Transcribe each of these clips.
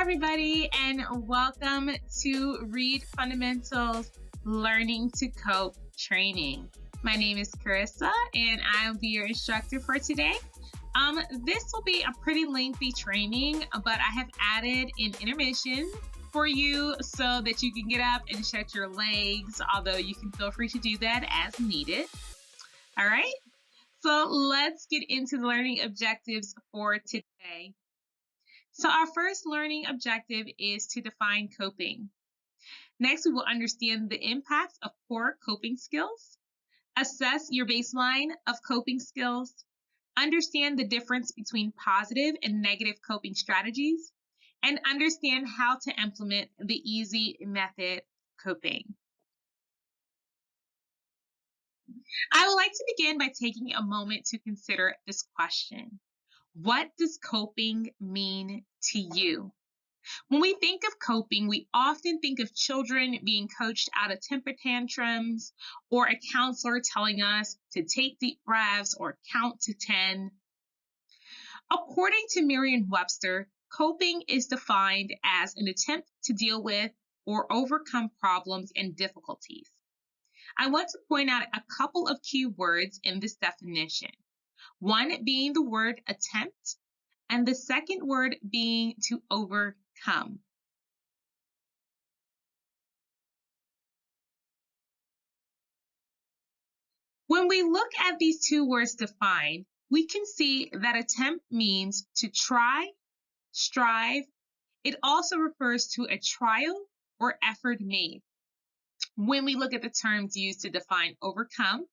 everybody, and welcome to Read Fundamentals Learning to Cope training. My name is Carissa, and I'll be your instructor for today. This will be a pretty lengthy training, but I have added an intermission for you so that you can get up and stretch your legs, although you can feel free to do that as needed. All right, so let's get into the learning objectives for today. So our first learning objective is to define coping. Next, we will understand the impacts of poor coping skills, assess your baseline of coping skills, understand the difference between positive and negative coping strategies, and understand how to implement the EASI method coping. I would like to begin by taking a moment to consider this question. What does coping mean to you? When we think of coping, we often think of children being coached out of temper tantrums, or a counselor telling us to take deep breaths or count to 10. According to Merriam-Webster, coping is defined as an attempt to deal with or overcome problems and difficulties. I want to point out a couple of key words in this definition. One being the word attempt, and the second word being to overcome. When we look at these two words defined, we can see that attempt means to try, strive. It also refers to a trial or effort made. When we look at the terms used to define overcome,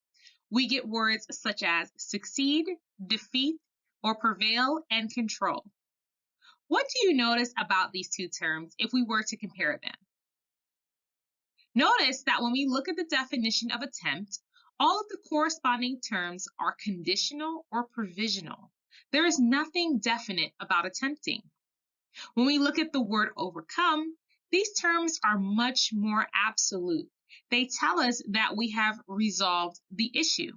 we get words such as succeed, defeat, or prevail and control. What do you notice about these two terms if we were to compare them? Notice that when we look at the definition of attempt, all of the corresponding terms are conditional or provisional. There is nothing definite about attempting. When we look at the word overcome, these terms are much more absolute. They tell us that we have resolved the issue.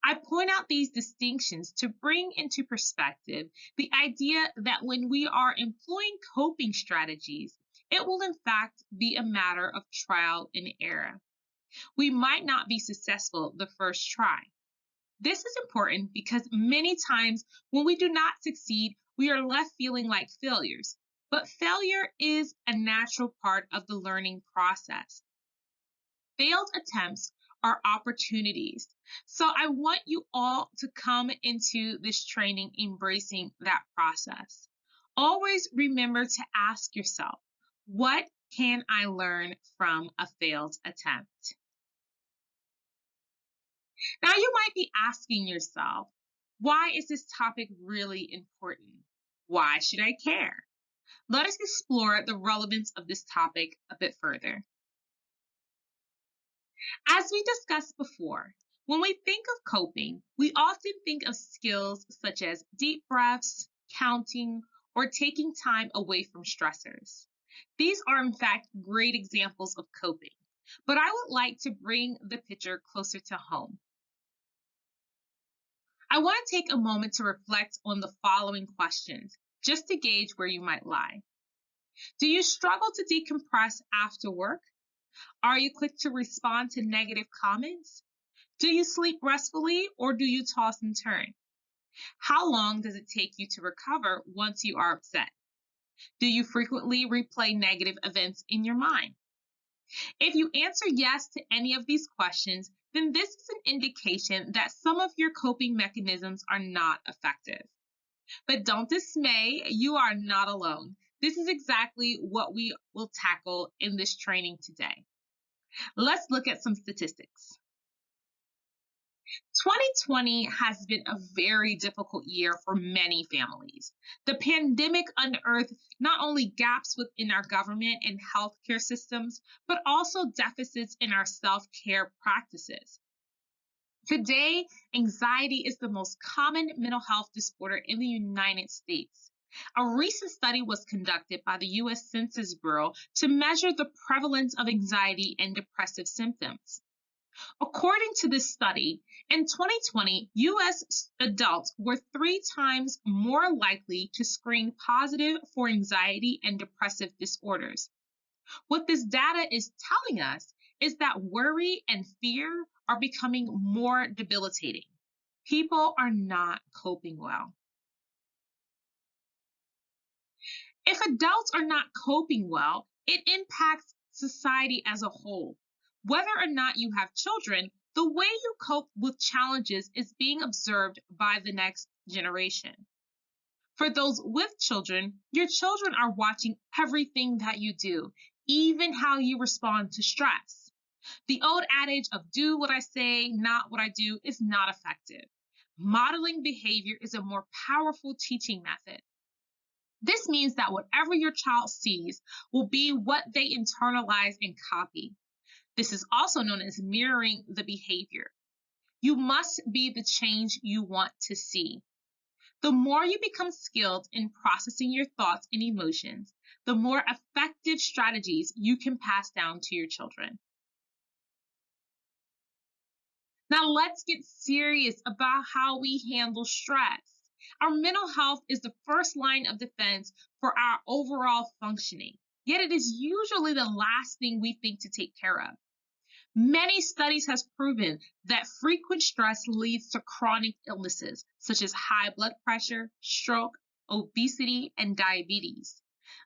I point out these distinctions to bring into perspective the idea that when we are employing coping strategies, it will in fact be a matter of trial and error. We might not be successful the first try. This is important because many times when we do not succeed, we are left feeling like failures. But failure is a natural part of the learning process. Failed attempts are opportunities. So I want you all to come into this training embracing that process. Always remember to ask yourself, what can I learn from a failed attempt? Now you might be asking yourself, why is this topic really important? Why should I care? Let us explore the relevance of this topic a bit further. As we discussed before, when we think of coping, we often think of skills such as deep breaths, counting, or taking time away from stressors. These are in fact great examples of coping, but I would like to bring the picture closer to home. I want to take a moment to reflect on the following questions, just to gauge where you might lie. Do you struggle to decompress after work? Are you quick to respond to negative comments? Do you sleep restfully or do you toss and turn? How long does it take you to recover once you are upset? Do you frequently replay negative events in your mind? If you answer yes to any of these questions, then this is an indication that some of your coping mechanisms are not effective. But don't dismay, you are not alone. This is exactly what we will tackle in this training today. Let's look at some statistics. 2020 has been a very difficult year for many families. The pandemic unearthed not only gaps within our government and healthcare systems, but also deficits in our self-care practices. Today, anxiety is the most common mental health disorder in the United States. A recent study was conducted by the U.S. Census Bureau to measure the prevalence of anxiety and depressive symptoms. According to this study, in 2020, US adults were 3 times more likely to screen positive for anxiety and depressive disorders. What this data is telling us is that worry and fear are becoming more debilitating. People are not coping well. If adults are not coping well, it impacts society as a whole. Whether or not you have children, the way you cope with challenges is being observed by the next generation. For those with children, your children are watching everything that you do, even how you respond to stress. The old adage of do what I say, not what I do is not effective. Modeling behavior is a more powerful teaching method. This means that whatever your child sees will be what they internalize and copy. This is also known as mirroring the behavior. You must be the change you want to see. The more you become skilled in processing your thoughts and emotions, the more effective strategies you can pass down to your children. Now let's get serious about how we handle stress. Our mental health is the first line of defense for our overall functioning, yet it is usually the last thing we think to take care of. Many studies have proven that frequent stress leads to chronic illnesses such as high blood pressure, stroke, obesity, and diabetes.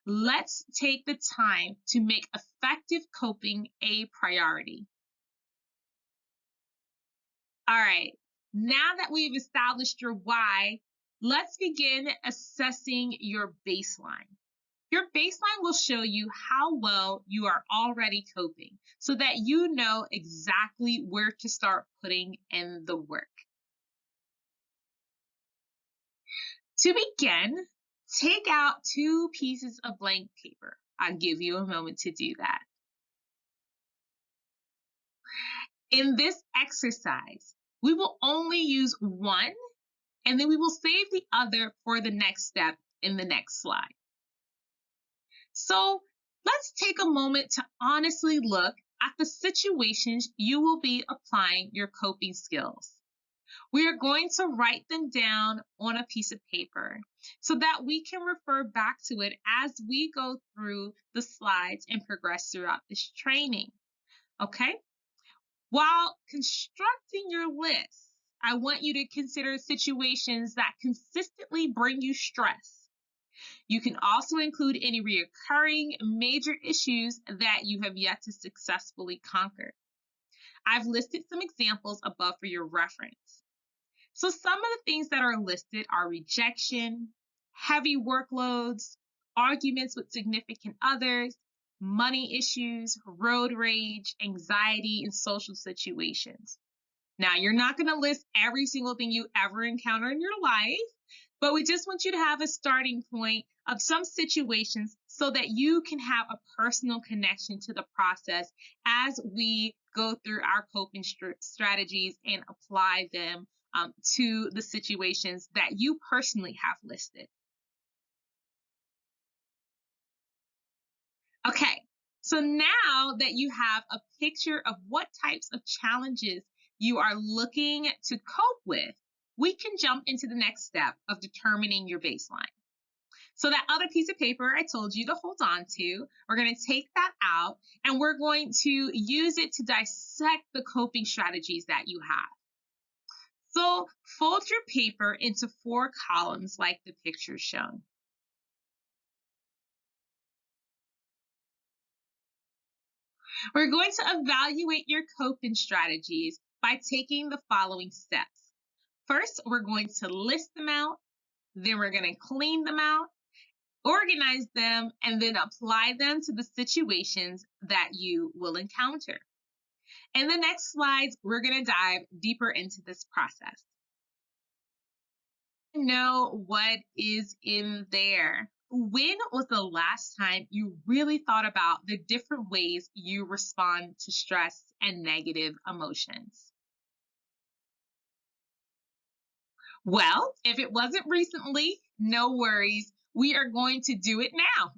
Let's take the time to make effective coping a priority. All right, now that we've established your why, let's begin assessing your baseline. Your baseline will show you how well you are already coping so that you know exactly where to start putting in the work. To begin, take out 2 pieces of blank paper. I'll give you a moment to do that. In this exercise, we will only use one, and then we will save the other for the next step in the next slide. So let's take a moment to honestly look at the situations you will be applying your coping skills. We are going to write them down on a piece of paper so that we can refer back to it as we go through the slides and progress throughout this training. Okay? While constructing your list, I want you to consider situations that consistently bring you stress. You can also include any recurring major issues that you have yet to successfully conquer. I've listed some examples above for your reference. So some of the things that are listed are rejection, heavy workloads, arguments with significant others, money issues, road rage, anxiety, and social situations. Now, you're not going to list every single thing you ever encounter in your life, but we just want you to have a starting point of some situations so that you can have a personal connection to the process as we go through our coping strategies and apply them to the situations that you personally have listed. Okay, so now that you have a picture of what types of challenges you are looking to cope with, we can jump into the next step of determining your baseline. So that other piece of paper I told you to hold on to, we're going to take that out and we're going to use it to dissect the coping strategies that you have. So fold your paper into 4 columns like the picture shown. We're going to evaluate your coping strategies by taking the following steps. First, we're going to list them out, then we're going to clean them out, organize them, and then apply them to the situations that you will encounter. In the next slides, we're going to dive deeper into this process. Know what is in there. When was the last time you really thought about the different ways you respond to stress and negative emotions? Well, if it wasn't recently, no worries. We are going to do it now.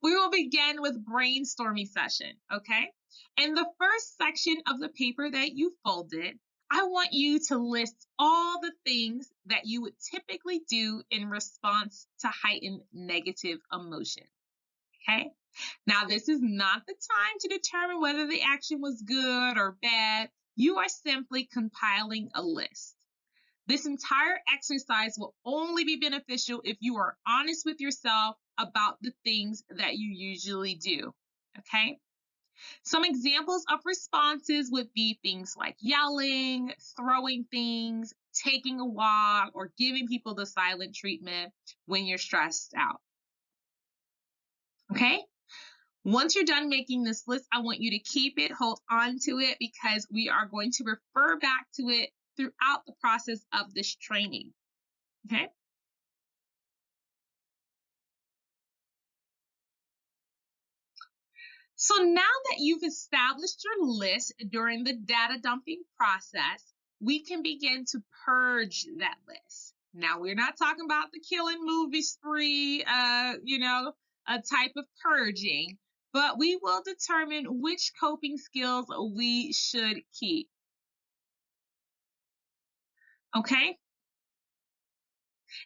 We will begin with brainstorming session, okay? In the first section of the paper that you folded, I want you to list all the things that you would typically do in response to heightened negative emotion. Okay? Now, this is not the time to determine whether the action was good or bad. You are simply compiling a list. This entire exercise will only be beneficial if you are honest with yourself about the things that you usually do. Okay? Some examples of responses would be things like yelling, throwing things, taking a walk, or giving people the silent treatment when you're stressed out. Okay? Once you're done making this list, I want you to keep it, hold on to it, because we are going to refer back to it throughout the process of this training. Okay? So now that you've established your list during the data dumping process, we can begin to purge that list. Now, we're not talking about the killing movie spree, a type of purging, but we will determine which coping skills we should keep. Okay?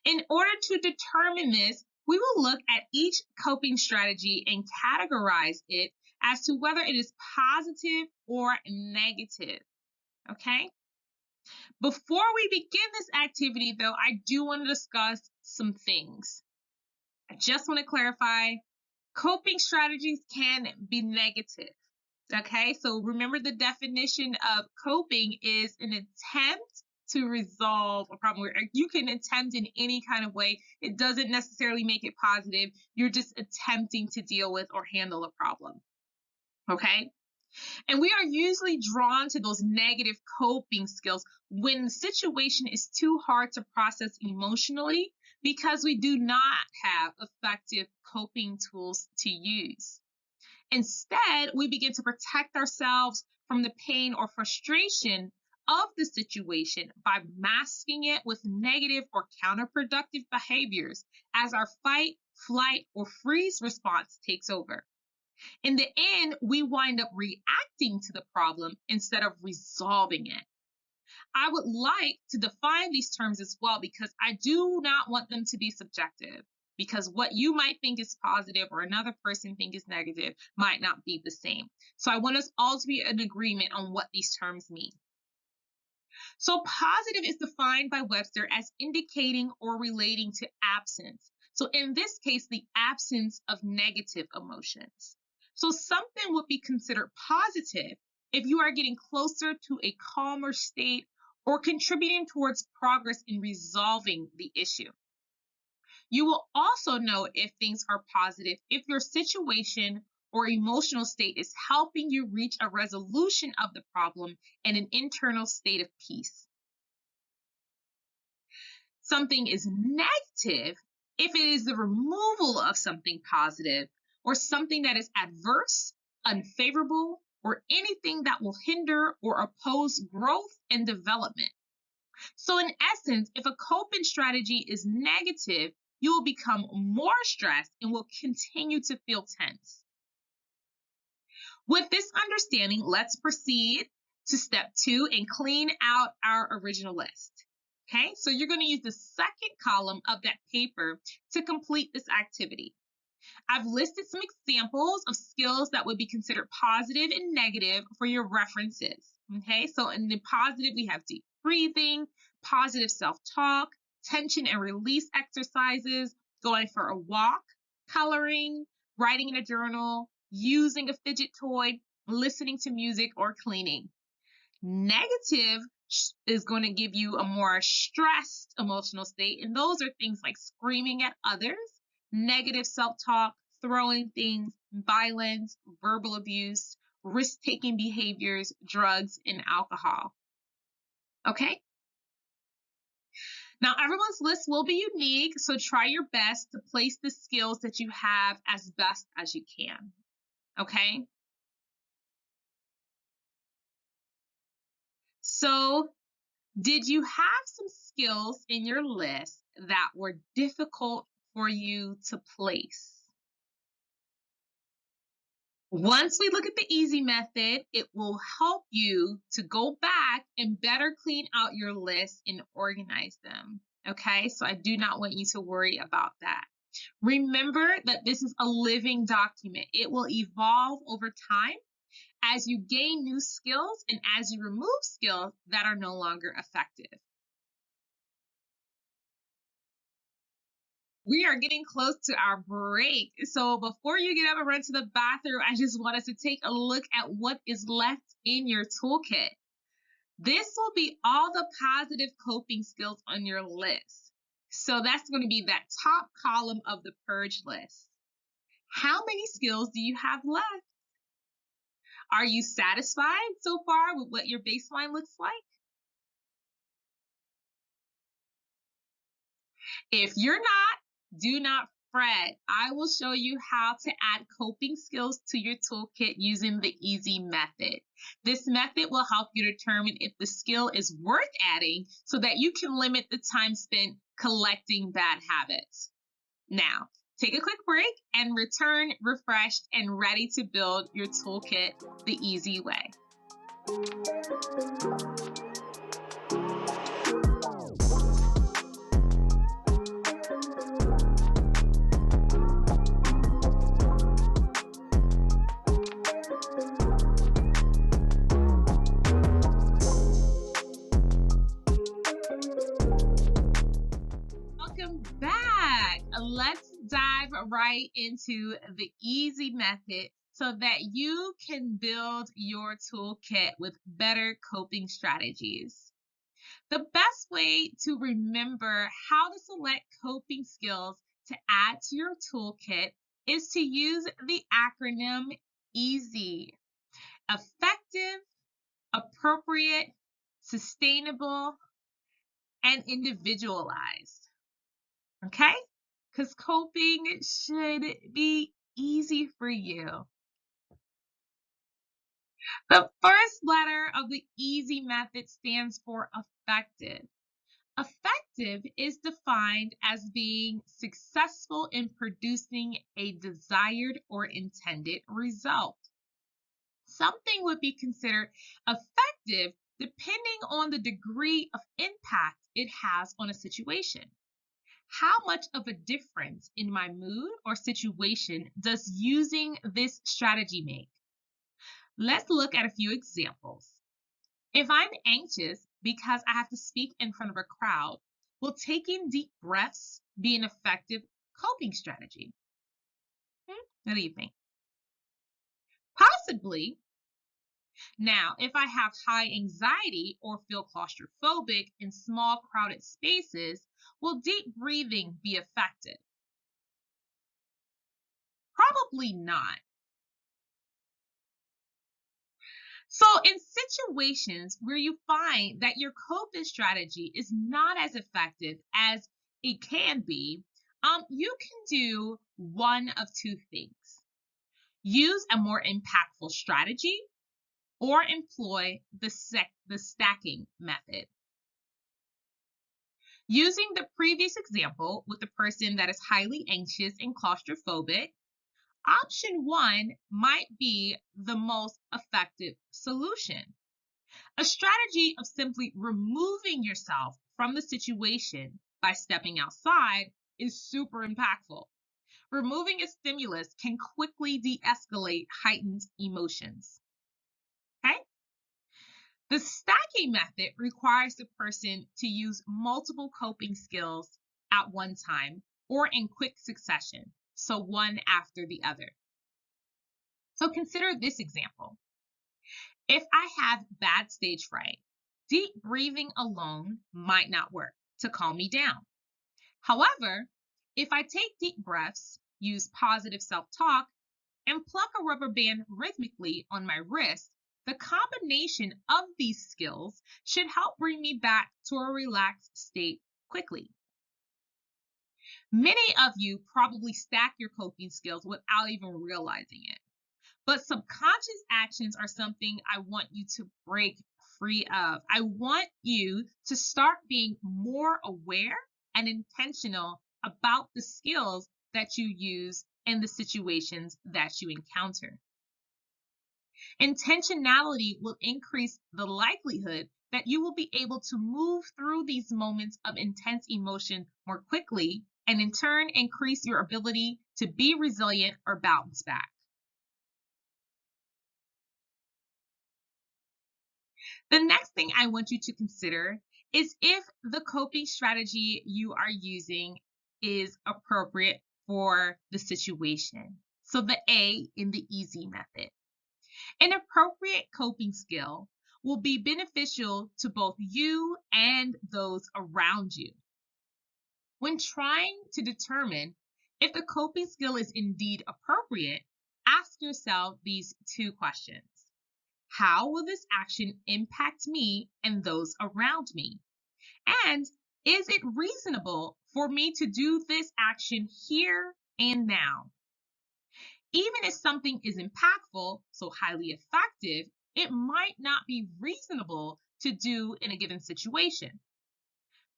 In order to determine this, we will look at each coping strategy and categorize it as to whether it is positive or negative. Okay? Before we begin this activity, though, I do want to discuss some things. I just want to clarify coping strategies can be negative. Okay, so remember the definition of coping is an attempt to resolve a problem. You can attempt in any kind of way. It doesn't necessarily make it positive. You're just attempting to deal with or handle a problem. Okay? And we are usually drawn to those negative coping skills when the situation is too hard to process emotionally because we do not have effective coping tools to use. Instead, we begin to protect ourselves from the pain or frustration of the situation by masking it with negative or counterproductive behaviors as our fight, flight, or freeze response takes over. In the end, we wind up reacting to the problem instead of resolving it. I would like to define these terms as well because I do not want them to be subjective. Because what you might think is positive or another person think is negative might not be the same. So I want us all to be in agreement on what these terms mean. So positive is defined by Webster as indicating or relating to absence. So in this case, the absence of negative emotions. So something would be considered positive if you are getting closer to a calmer state or contributing towards progress in resolving the issue. You will also know if things are positive if your situation or emotional state is helping you reach a resolution of the problem and an internal state of peace. Something is negative if it is the removal of something positive or something that is adverse, unfavorable, or anything that will hinder or oppose growth and development. So in essence, if a coping strategy is negative, you will become more stressed and will continue to feel tense. With this understanding, let's proceed to step 2 and clean out our original list. Okay, so you're going to use the second column of that paper to complete this activity. I've listed some examples of skills that would be considered positive and negative for your references. Okay, so in the positive, we have deep breathing, positive self-talk, tension and release exercises, going for a walk, coloring, writing in a journal, using a fidget toy, listening to music, or cleaning. Negative is going to give you a more stressed emotional state, and those are things like screaming at others, negative self-talk, throwing things, violence, verbal abuse, risk-taking behaviors, drugs, and alcohol. Okay? Now, everyone's list will be unique, so try your best to place the skills that you have as best as you can. Okay? So, did you have some skills in your list that were difficult for you to place? Once we look at the easy method, it will help you to go back and better clean out your list and organize them. Okay, so I do not want you to worry about that. Remember that this is a living document. It will evolve over time as you gain new skills and as you remove skills that are no longer effective. We are getting close to our break. So before you get up and run to the bathroom, I just want us to take a look at what is left in your toolkit. This will be all the positive coping skills on your list. So that's going to be that top column of the purge list. How many skills do you have left? Are you satisfied so far with what your baseline looks like? If you're not, do not fret. I will show you how to add coping skills to your toolkit using the EASI method. This method will help you determine if the skill is worth adding so that you can limit the time spent collecting bad habits. Now, take a quick break and return refreshed and ready to build your toolkit the easy way. Welcome back. Let's dive right into the easy method so that you can build your toolkit with better coping strategies. The best way to remember how to select coping skills to add to your toolkit is to use the acronym EASY. Effective, appropriate, sustainable, and individualized. Okay? Because coping should be easy for you. The first letter of the EASY method stands for effective. Effective is defined as being successful in producing a desired or intended result. Something would be considered effective depending on the degree of impact it has on a situation. How much of a difference in my mood or situation does using this strategy make? Let's look at a few examples. If I'm anxious because I have to speak in front of a crowd, will taking deep breaths be an effective coping strategy? What do you think? Possibly. Now, if I have high anxiety or feel claustrophobic in small crowded spaces, will deep breathing be effective? Probably not. So, in situations where you find that your coping strategy is not as effective as it can be, you can do one of two things. Use a more impactful strategy or employ the stacking method. Using the previous example with the person that is highly anxious and claustrophobic, option one might be the most effective solution. A strategy of simply removing yourself from the situation by stepping outside is super impactful. Removing a stimulus can quickly de escalate heightened emotions. Okay? The stacking method requires the person to use multiple coping skills at one time or in quick succession, so one after the other. So consider this example. If I have bad stage fright, deep breathing alone might not work to calm me down. However, if I take deep breaths, use positive self talk, and pluck a rubber band rhythmically on my wrist, the combination of these skills should help bring me back to a relaxed state quickly. Many of you probably stack your coping skills without even realizing it. But subconscious actions are something I want you to break free of. I want you to start being more aware and intentional about the skills that you use in the situations that you encounter. Intentionality will increase the likelihood that you will be able to move through these moments of intense emotion more quickly, and in turn, increase your ability to be resilient or bounce back. The next thing I want you to consider is if the coping strategy you are using is appropriate for the situation. So, the A in the EASI method. An appropriate coping skill will be beneficial to both you and those around you. When trying to determine if the coping skill is indeed appropriate, ask yourself these two questions. How will this action impact me and those around me? And is it reasonable for me to do this action here and now? Even if something is impactful, so highly effective, it might not be reasonable to do in a given situation.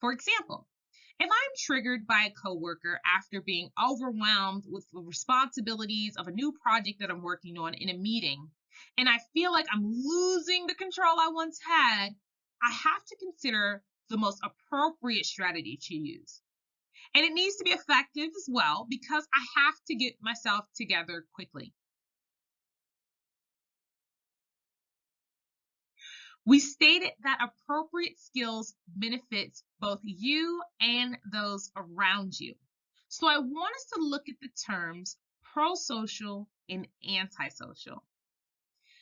For example, if I'm triggered by a coworker after being overwhelmed with the responsibilities of a new project that I'm working on in a meeting, and I feel like I'm losing the control I once had, I have to consider the most appropriate strategy to use. And it needs to be effective as well because I have to get myself together quickly. We stated that appropriate skills benefits both you and those around you. So I want us to look at the terms pro-social and antisocial.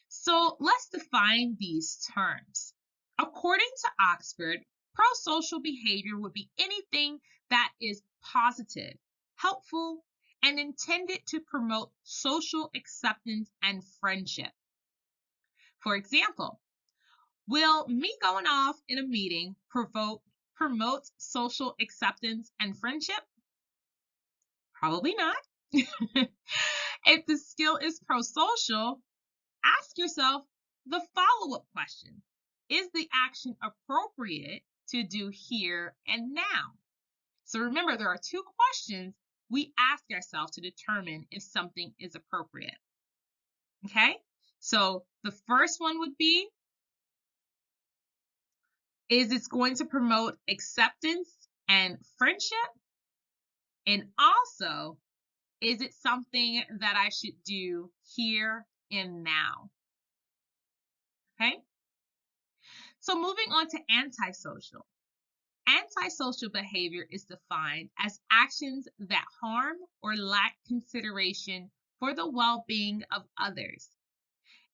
So let's define these terms. According to Oxford, pro-social behavior would be anything that is positive, helpful, and intended to promote social acceptance and friendship. For example, will me going off in a meeting promote social acceptance and friendship? Probably not. If the skill is pro-social, ask yourself the follow-up question. Is the action appropriate to do here and now? So remember, there are two questions we ask ourselves to determine if something is appropriate. Okay? So the first one would be, is it going to promote acceptance and friendship? And also, is it something that I should do here and now? Okay. So moving on to antisocial. Antisocial behavior is defined as actions that harm or lack consideration for the well-being of others.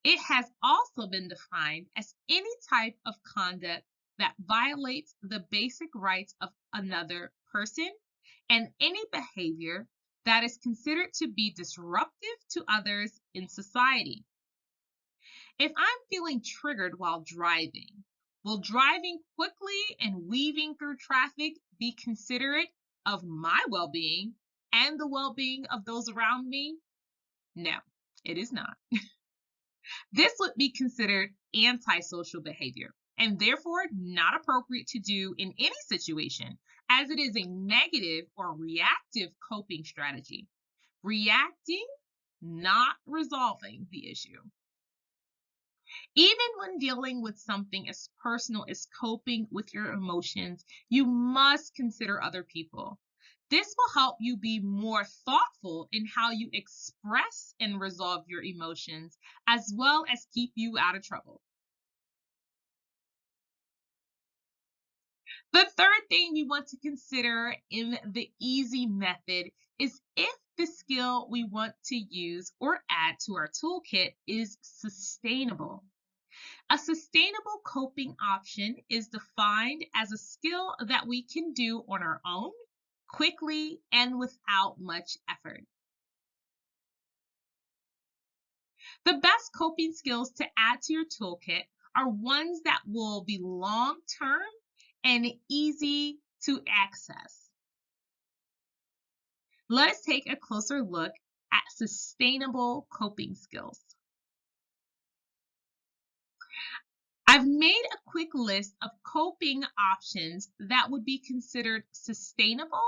It has also been defined as any type of conduct that violates the basic rights of another person and any behavior that is considered to be disruptive to others in society. If I'm feeling triggered while driving, will driving quickly and weaving through traffic be considerate of my well being and the well being of those around me? No, it is not. This would be considered antisocial behavior and therefore not appropriate to do in any situation, as it is a negative or reactive coping strategy. Reacting, not resolving the issue. Even when dealing with something as personal as coping with your emotions, you must consider other people. This will help you be more thoughtful in how you express and resolve your emotions, as well as keep you out of trouble. The third thing we want to consider in the EASI method is if the skill we want to use or add to our toolkit is sustainable. A sustainable coping option is defined as a skill that we can do on our own, quickly, and without much effort. The best coping skills to add to your toolkit are ones that will be long term and easy to access. Let's take a closer look at sustainable coping skills. I've made a quick list of coping options that would be considered sustainable,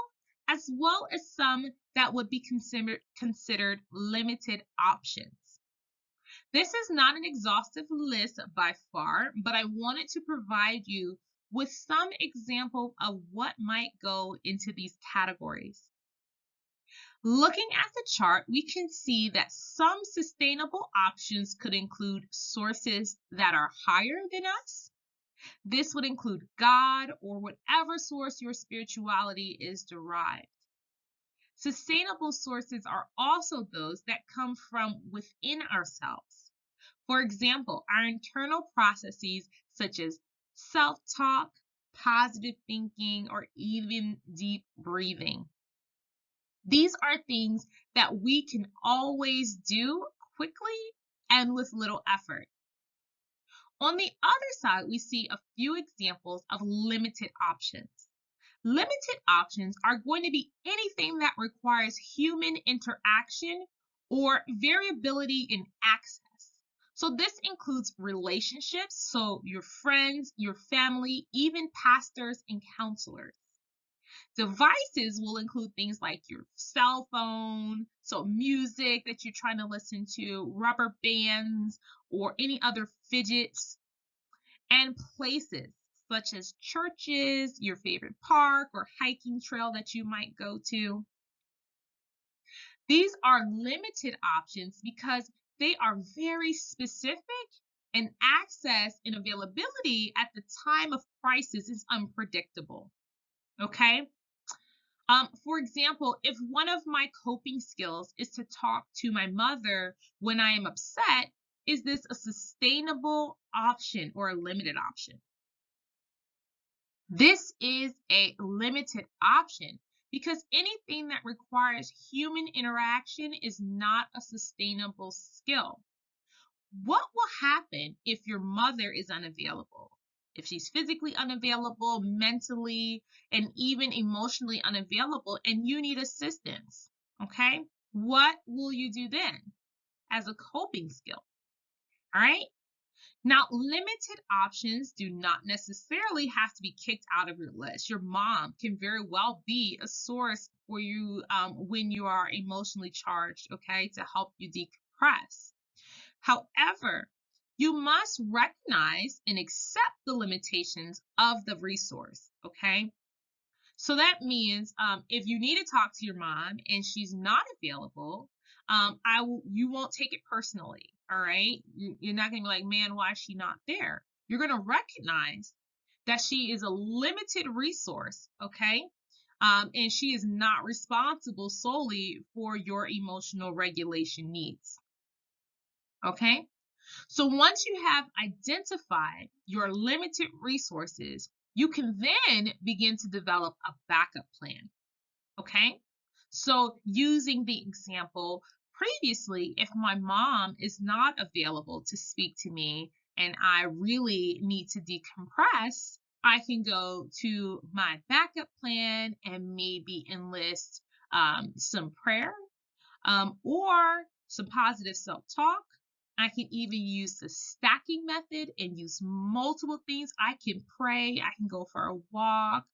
as well as some that would be considered limited options. This is not an exhaustive list by far, but I wanted to provide you with some example of what might go into these categories. Looking at the chart, we can see that some sustainable options could include sources that are higher than us. This would include God or whatever source your spirituality is derived. Sustainable sources are also those that come from within ourselves. For example, our internal processes such as self talk, positive thinking, or even deep breathing. These are things that we can always do quickly and with little effort. On the other side, we see a few examples of limited options. Limited options are going to be anything that requires human interaction or variability in access. So this includes relationships, so your friends, your family, even pastors and counselors. Devices will include things like your cell phone, so music that you're trying to listen to, rubber bands, or any other fidgets, and places such as churches, your favorite park, or hiking trail that you might go to. These are limited options because they are very specific, and access and availability at the time of crisis is unpredictable. Okay? For example, if one of my coping skills is to talk to my mother when I am upset, is this a sustainable option or a limited option? This is a limited option because anything that requires human interaction is not a sustainable skill. What will happen if your mother is unavailable? If she's physically unavailable, mentally, and even emotionally unavailable, and you need assistance, okay? What will you do then as a coping skill? All right. Now, limited options do not necessarily have to be kicked out of your list. Your mom can very well be a source for you when you are emotionally charged, okay, to help you decompress. However, you must recognize and accept the limitations of the resource, okay? So that means if you need to talk to your mom and she's not available, you won't take it personally, all right? You're not going to be like, man, why is she not there? You're going to recognize that she is a limited resource, okay? And she is not responsible solely for your emotional regulation needs, okay? So once you have identified your limited resources, you can then begin to develop a backup plan. Okay? So using the example previously, if my mom is not available to speak to me and I really need to decompress, I can go to my backup plan and maybe enlist some prayer or some positive self talk. I can even use the stacking method and use multiple things. I can pray, I can go for a walk.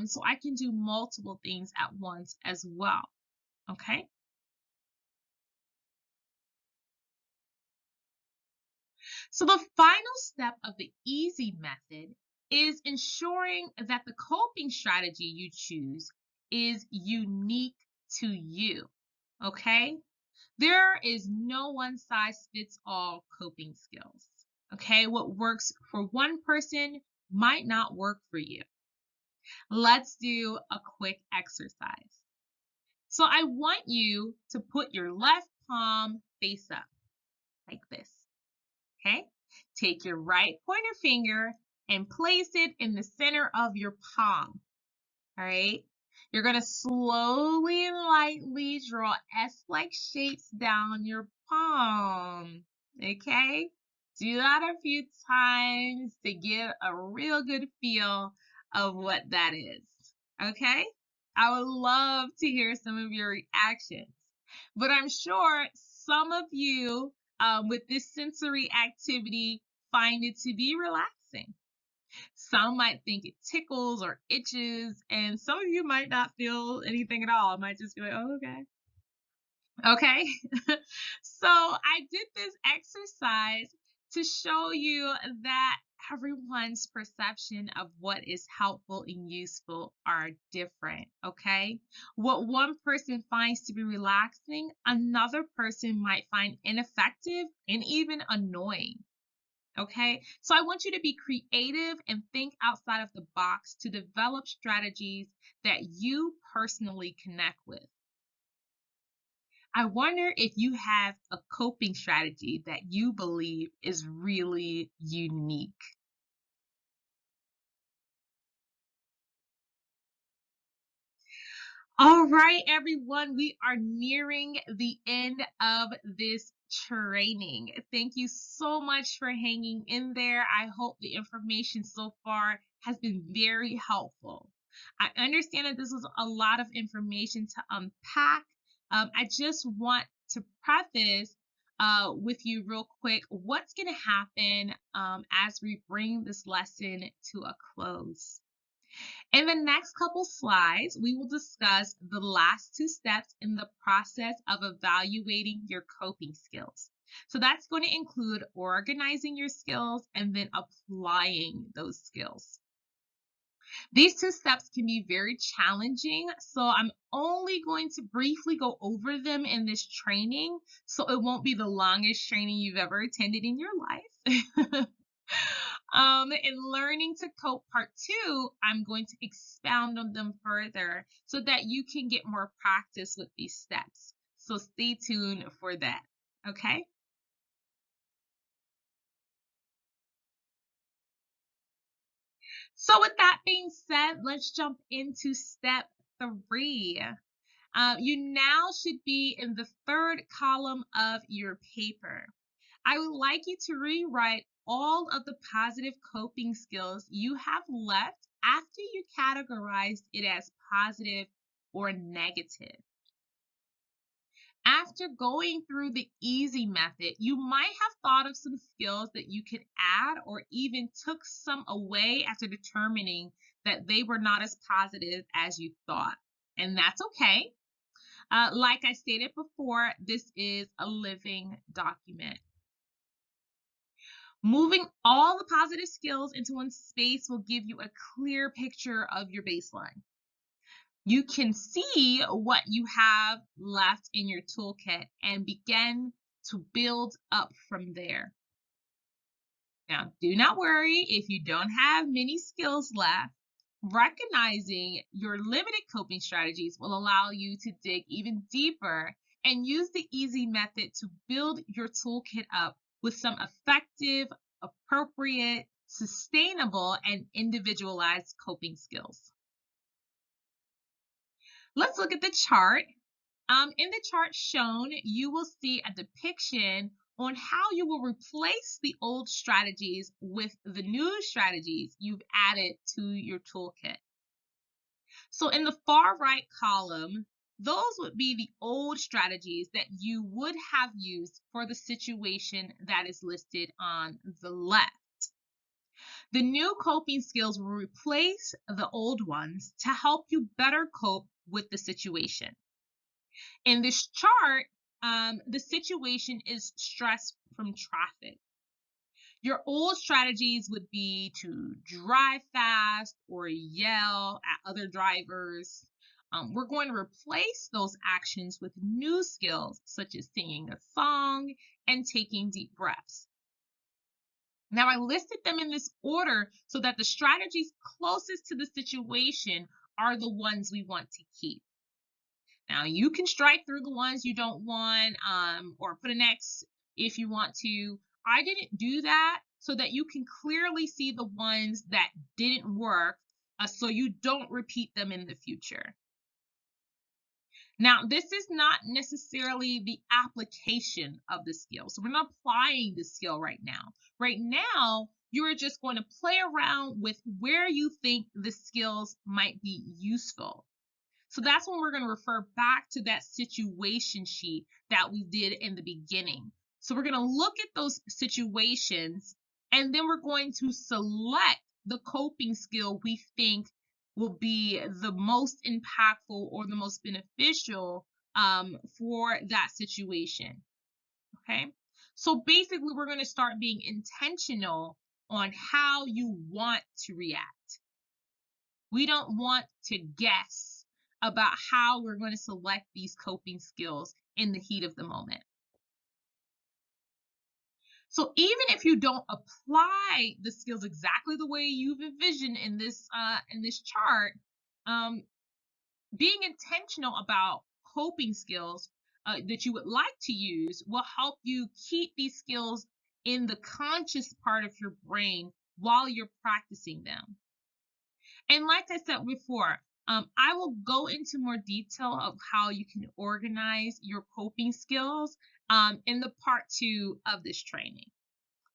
So I can do multiple things at once as well. Okay. So the final step of the easy method is ensuring that the coping strategy you choose is unique to you. Okay. There is no one size fits all coping skills. Okay, what works for one person might not work for you. Let's do a quick exercise. So I want you to put your left palm face up like this. Okay, take your right pointer finger and place it in the center of your palm. All right. You're going to slowly and lightly draw S-like shapes down your palm. Okay? Do that a few times to get a real good feel of what that is. Okay? I would love to hear some of your reactions. But I'm sure some of you with this sensory activity find it to be relaxing. Some might think it tickles or itches, and some of you might not feel anything at all. It might just be like, oh, okay. Okay. So I did this exercise to show you that everyone's perception of what is helpful and useful are different. Okay. What one person finds to be relaxing, another person might find ineffective and even annoying. Okay. So I want you to be creative and think outside of the box to develop strategies that you personally connect with. I wonder if you have a coping strategy that you believe is really unique. All right, everyone, we are nearing the end of this training. Thank you so much for hanging in there. I hope the information so far has been very helpful. I understand that this was a lot of information to unpack. I just want to preface with you real quick what's going to happen as we bring this lesson to a close. In the next couple slides, we will discuss the last two steps in the process of evaluating your coping skills. So that's going to include organizing your skills and then applying those skills. These two steps can be very challenging, so I'm only going to briefly go over them in this training, so it won't be the longest training you've ever attended in your life. In learning to cope part two, I'm going to expound on them further so that you can get more practice with these steps. So stay tuned for that. Okay. So with that being said, let's jump into step three. You now should be in the third column of your paper. I would like you to rewrite all of the positive coping skills you have left after you categorized it as positive or negative. After going through the EASI method, you might have thought of some skills that you could add or even took some away after determining that they were not as positive as you thought. And that's okay. Like I stated before, this is a living document. Moving all the positive skills into one space will give you a clear picture of your baseline. You can see what you have left in your toolkit and begin to build up from there. Now, do not worry if you don't have many skills left. Recognizing your limited coping strategies will allow you to dig even deeper and use the EASI method to build your toolkit up with some effective, appropriate, sustainable, and individualized coping skills. Let's look at the chart. In the chart shown, you will see a depiction on how you will replace the old strategies with the new strategies you've added to your toolkit. So in the far right column, those would be the old strategies that you would have used for the situation that is listed on the left. The new coping skills will replace the old ones to help you better cope with the situation. In this chart, the situation is stress from traffic. Your old strategies would be to drive fast or yell at other drivers. We're going to replace those actions with new skills such as singing a song and taking deep breaths. Now, I listed them in this order so that the strategies closest to the situation are the ones we want to keep. Now, you can strike through the ones you don't want or put an X if you want to. I didn't do that so that you can clearly see the ones that didn't work so you don't repeat them in the future. Now, this is not necessarily the application of the skill. So we're not applying the skill right now. Right now, you're just going to play around with where you think the skills might be useful. So that's when we're going to refer back to that situation sheet that we did in the beginning. So we're going to look at those situations and then we're going to select the coping skill we think will be the most impactful or the most beneficial for that situation. Okay. So basically, we're going to start being intentional on how you want to react. We don't want to guess about how we're going to select these coping skills in the heat of the moment. So even if you don't apply the skills exactly the way you've envisioned in this chart, um, being intentional about coping skills that you would like to use will help you keep these skills in the conscious part of your brain while you're practicing them. And like I said before, I will go into more detail of how you can organize your coping skills in the part 2 of this training.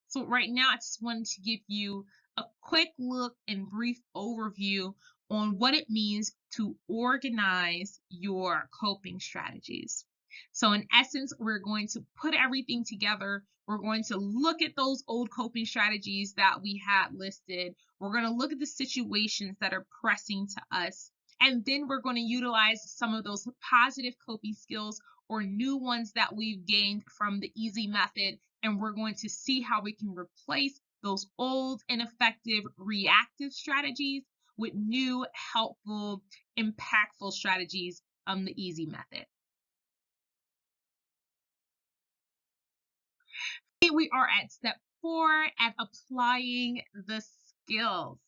So right now, I just wanted to give you a quick look and brief overview on what it means to organize your coping strategies. So in essence, we're going to put everything together. We're going to look at those old coping strategies that we had listed. We're going to look at the situations that are pressing to us. And then we're going to utilize some of those positive coping skills or new ones that we've gained from the EASI method, and we're going to see how we can replace those old ineffective reactive strategies with new helpful impactful strategies the EASI method. We are at step 4 at applying the skills.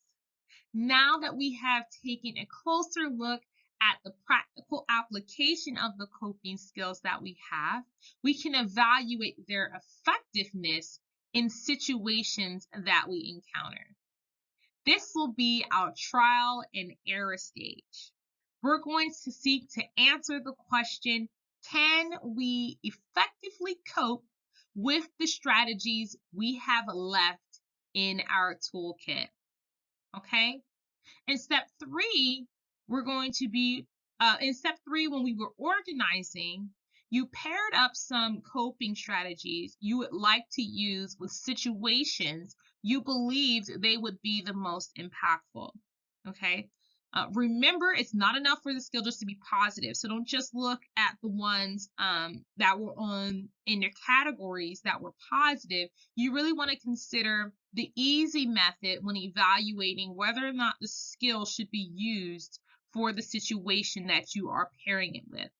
Now that we have taken a closer look at the practical application of the coping skills that we have, we can evaluate their effectiveness in situations that we encounter. This will be our trial and error stage. We're going to seek to answer the question, can we effectively cope with the strategies we have left in our toolkit? Okay? In step 3, we're going to be, in step 3, when we were organizing, you paired up some coping strategies you would like to use with situations you believed they would be the most impactful. Okay. Remember, it's not enough for the skill just to be positive. So don't just look at the ones that were on in your categories that were positive. You really want to consider the EASI method when evaluating whether or not the skill should be used for the situation that you are pairing it with.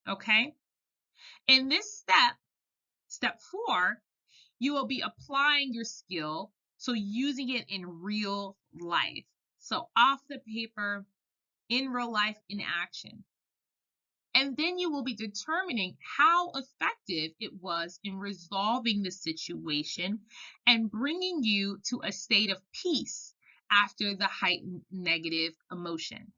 Okay. In this step 4, you will be applying your skill, so using it in real life. So off the paper, in real life, in action. And then you will be determining how effective it was in resolving the situation and bringing you to a state of peace after the heightened negative emotion.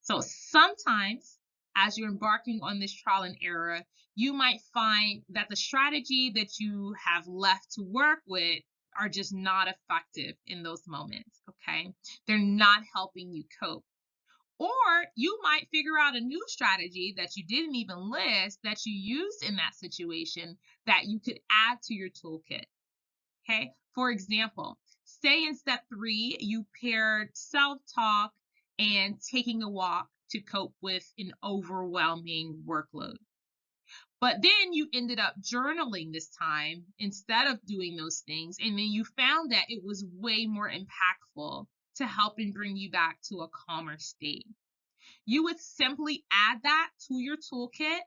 So sometimes, as you're embarking on this trial and error, you might find that the strategy that you have left to work with are just not effective in those moments, okay? They're not helping you cope. Or you might figure out a new strategy that you didn't even list that you used in that situation that you could add to your toolkit, okay? For example, say in step 3, you paired self-talk and taking a walk to cope with an overwhelming workload. But then you ended up journaling this time instead of doing those things. And then you found that it was way more impactful to help and bring you back to a calmer state. You would simply add that to your toolkit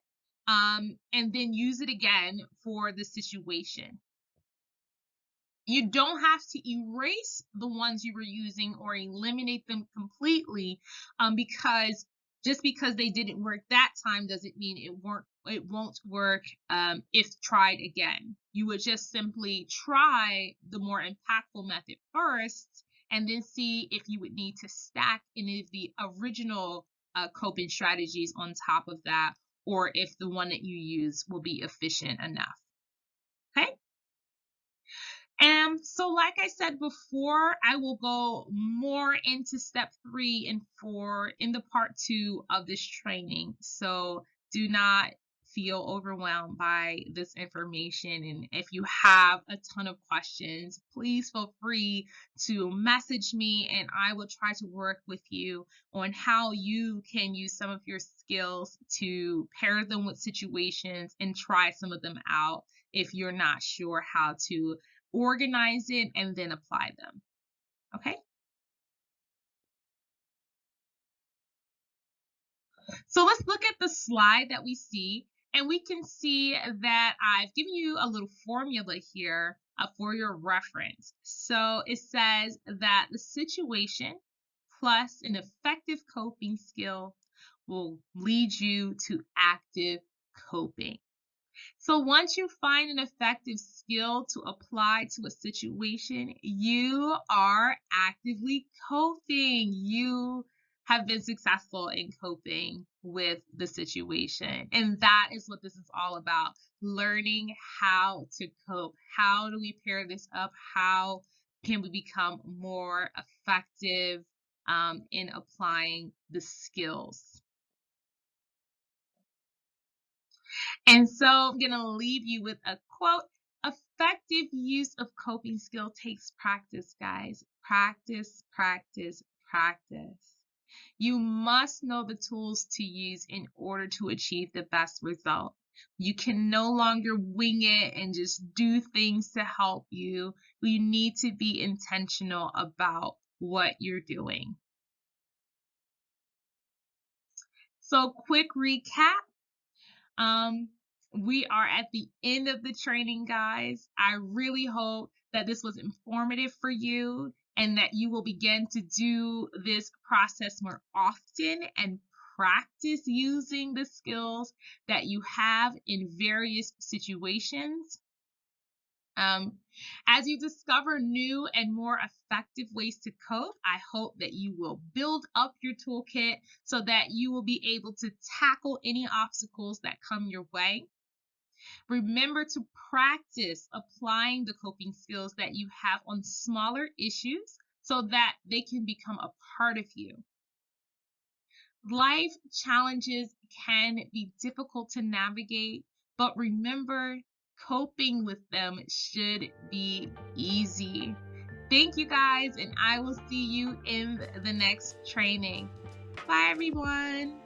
and then use it again for the situation. You don't have to erase the ones you were using or eliminate them completely because just because they didn't work that time doesn't mean it won't work if tried again. You would just simply try the more impactful method first and then see if you would need to stack any of the original coping strategies on top of that, or if the one that you use will be efficient enough. Okay? And so, like I said before, I will go more into step 3 and 4 in the part 2 of this training. So do not feel overwhelmed by this information. And if you have a ton of questions, please feel free to message me and I will try to work with you on how you can use some of your skills to pair them with situations and try some of them out if you're not sure how to organize it and then apply them. Okay? So let's look at the slide that we see, and we can see that I've given you a little formula here for your reference. So it says that the situation plus an effective coping skill will lead you to active coping. So once you find an effective skill to apply to a situation, you are actively coping. You have been successful in coping with the situation. And that is what this is all about, learning how to cope. How do we pair this up? How can we become more effective in applying the skills? And so I'm going to leave you with a quote. Effective use of coping skill takes practice, guys. Practice, practice, practice. You must know the tools to use in order to achieve the best result. You can no longer wing it and just do things to help you. You need to be intentional about what you're doing. So, quick recap. Um, we are at the end of the training, guys. I really hope that this was informative for you and that you will begin to do this process more often and practice using the skills that you have in various situations. As you discover new and more effective ways to cope, I hope that you will build up your toolkit so that you will be able to tackle any obstacles that come your way. Remember to practice applying the coping skills that you have on smaller issues so that they can become a part of you. Life challenges can be difficult to navigate, but remember, coping with them should be easy. Thank you guys, and I will see you in the next training. Bye, everyone.